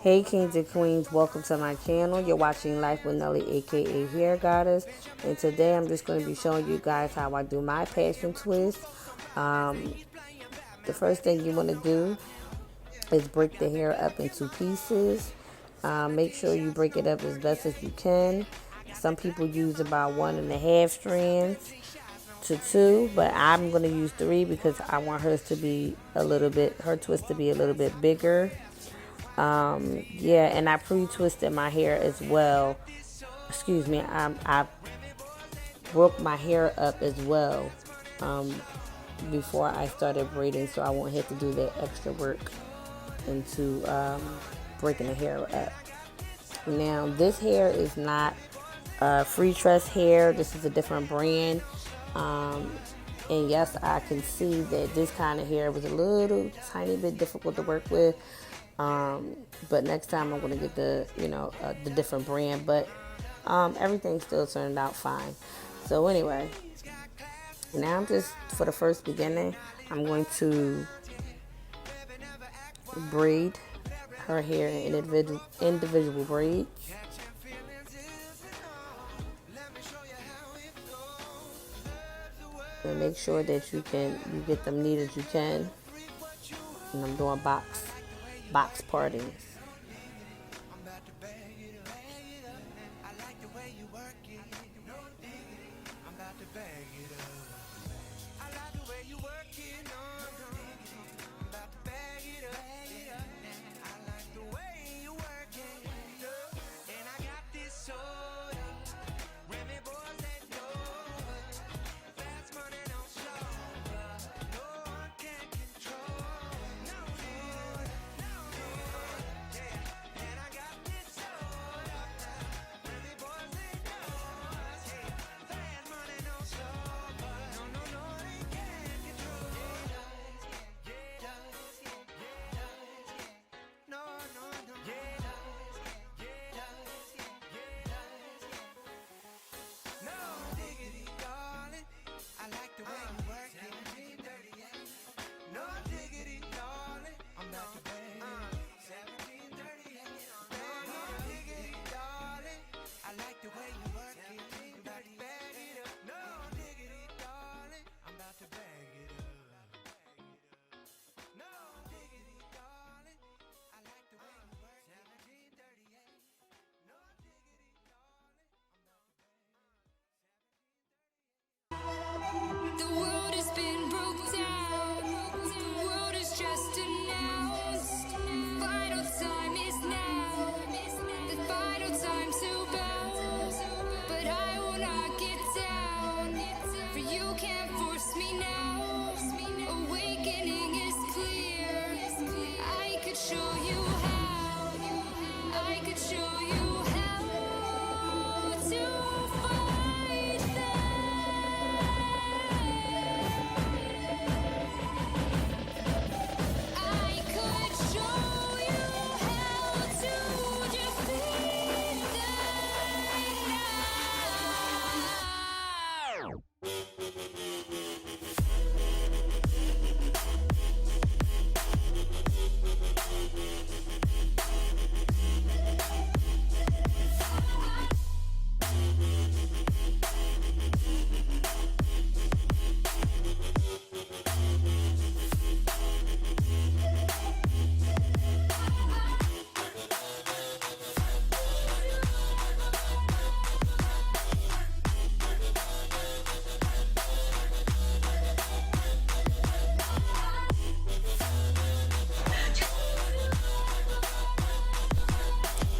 Hey kings and queens, welcome to my channel. You're watching Life with Nelly, aka Hair Goddess, and today I'm just going to be showing you guys how I do my passion twist. The first thing you want to do is break the hair up into pieces. Make sure you break it up as best as you can. Some people use about 1.5 strands to 2, but I'm going to use 3 because I want her twist to be a little bit bigger. Yeah, and I pre-twisted my hair as well. Excuse me, I broke my hair up as well before I started braiding, so I won't have to do that extra work into breaking the hair up. Now, this hair is not free tress hair. This is a different brand. And yes, I can see that this kind of hair was a little tiny bit difficult to work with. But next time I'm going to get the different brand, but everything still turned out fine. So anyway, now I'm just, for the first beginning, I'm going to braid her hair in individual braids. And make sure that you get them neat as you can. And I'm doing box partings.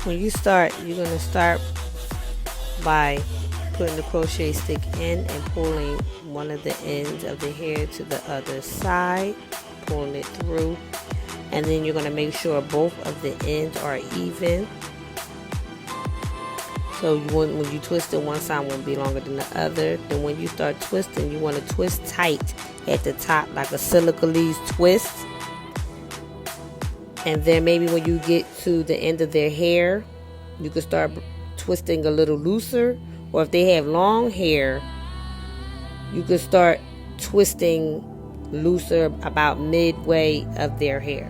When you start, you're going to start by putting the crochet stick in and pulling one of the ends of the hair to the other side, pulling it through, and then you're going to make sure both of the ends are even. So when you twist it, one side won't be longer than the other. Then when you start twisting, you want to twist tight at the top like a silicone twist. And then maybe when you get to the end of their hair, you can start twisting a little looser. Or if they have long hair, you can start twisting looser about midway of their hair.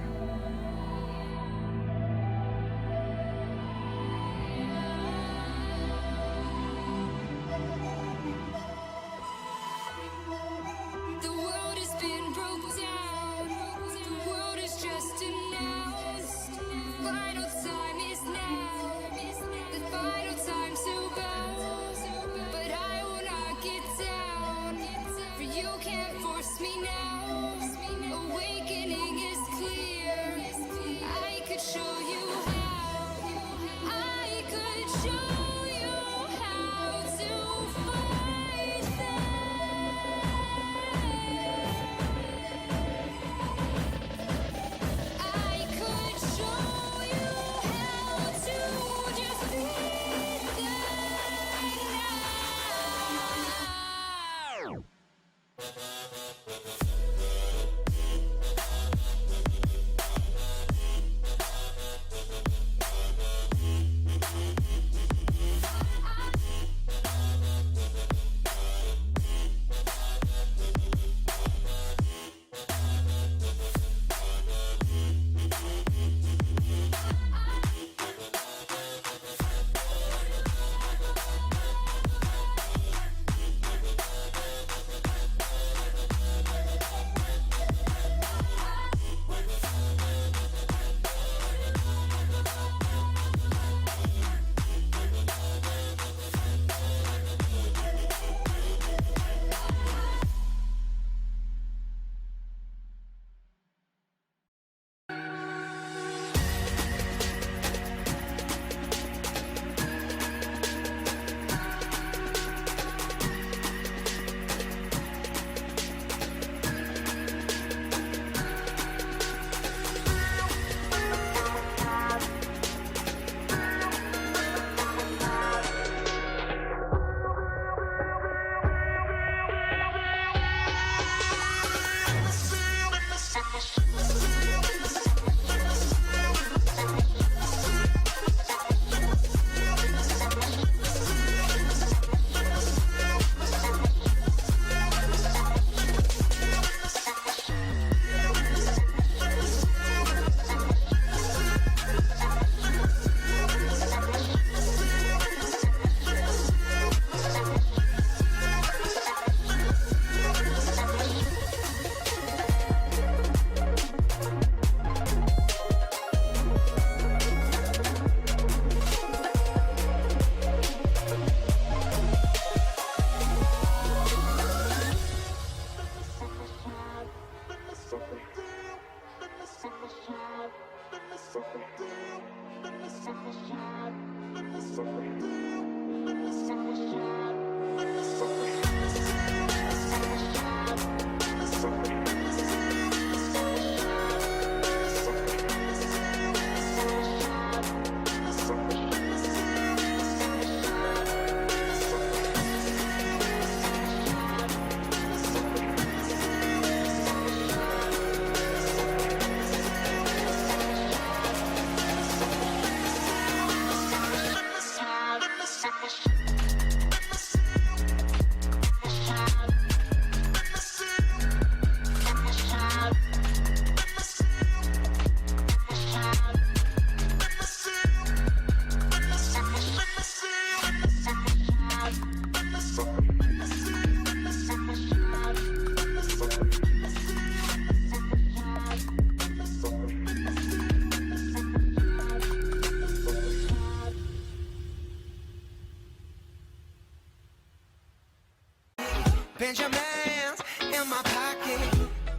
Benjamins in my pocket.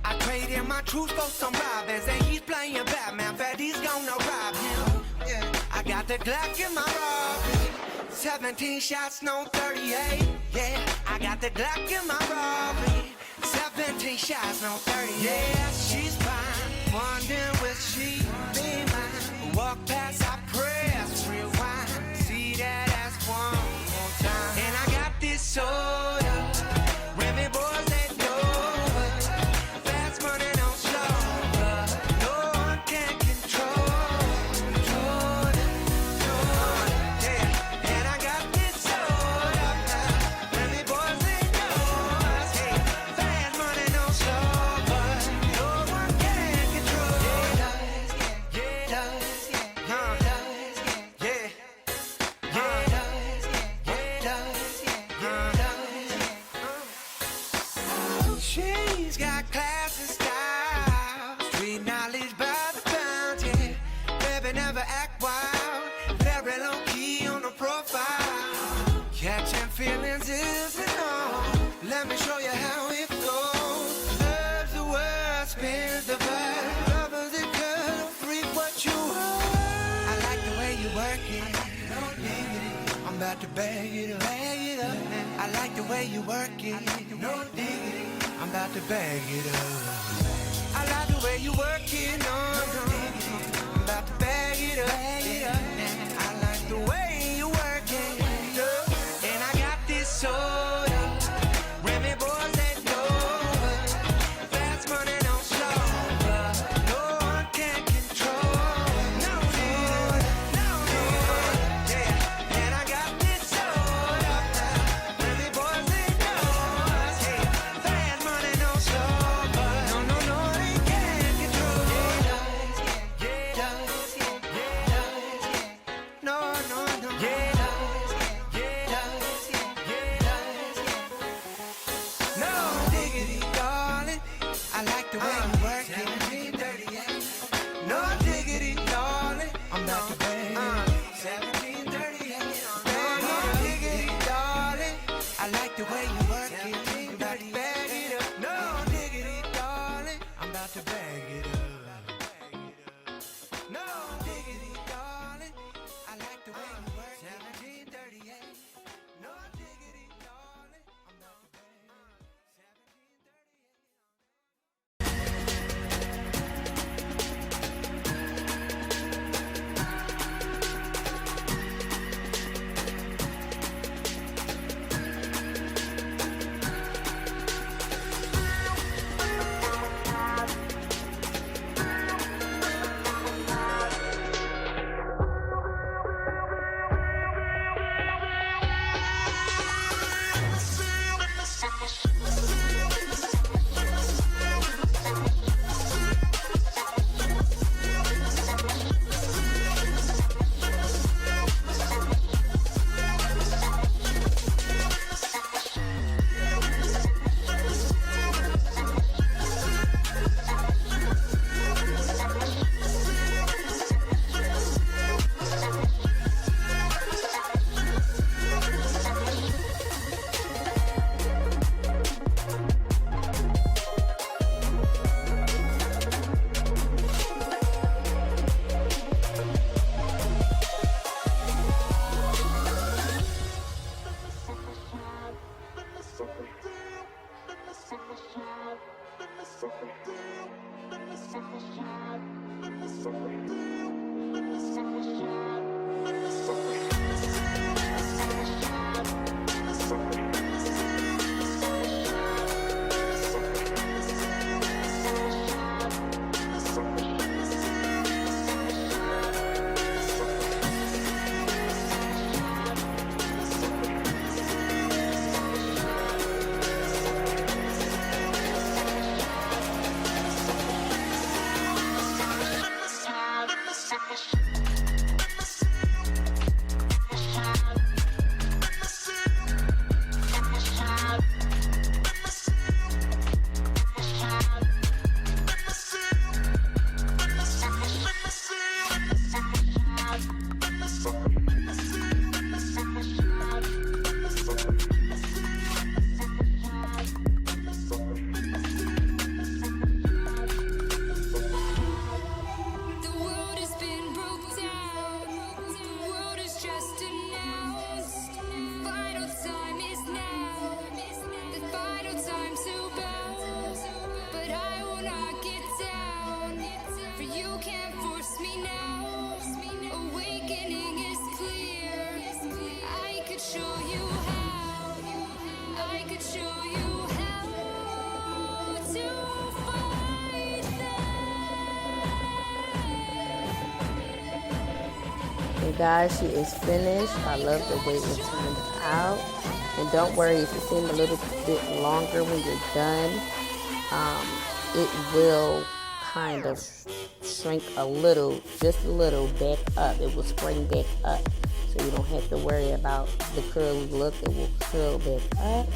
I traded my truth for some robbers, and he's playing Batman. Freddy's gonna rob him. Yeah. I got the Glock in my robbery. 17 shots, no 38. Yeah, I got the Glock in my robbery. 17 shots, no 38. Yeah, she's fine. Wondering will she be mine? Walk past, I press rewind. See that ass one more time. And I got this soda. Remy boys, they know it. Fast money, no slow. No one can control. Yeah, and I got this soda. Remy boys, they know us. Hey, fast money, no slow. No one can control. She's got class and style, street knowledge by the pound, yeah. Baby never act wild, very low key on the profile. Catching feelings isn't all. Let me show you how it goes. Loves the word, spins the verb. Lovers it could freak what you are. I like the way you work it. No diggity. I'm about to bag it up. I like the way you work it. No diggity. I'm about to bag it up. I like the way you work it. No, no. I'm about to bag it up. I like the way you work it. And I got this soda. Remy boys, they know it. Fast money, no slow. No one can control. No, yeah. And I got this soda. Remy boys, they know us. Hey, fast money, no slow. No, they can't control. Guys, she is finished. I love the way it turned out. And don't worry if it seems a little bit longer when you're done. It will kind of shrink a little, just a little back up. It will spring back up. So you don't have to worry about the curly look. It will curl back up.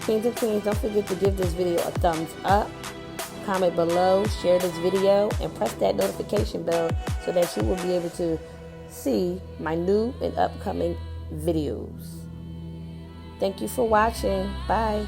Kings and queens, don't forget to give this video a thumbs up, comment below, share this video, and press that notification bell so that you will be able to see my new and upcoming videos. Thank you for watching. Bye.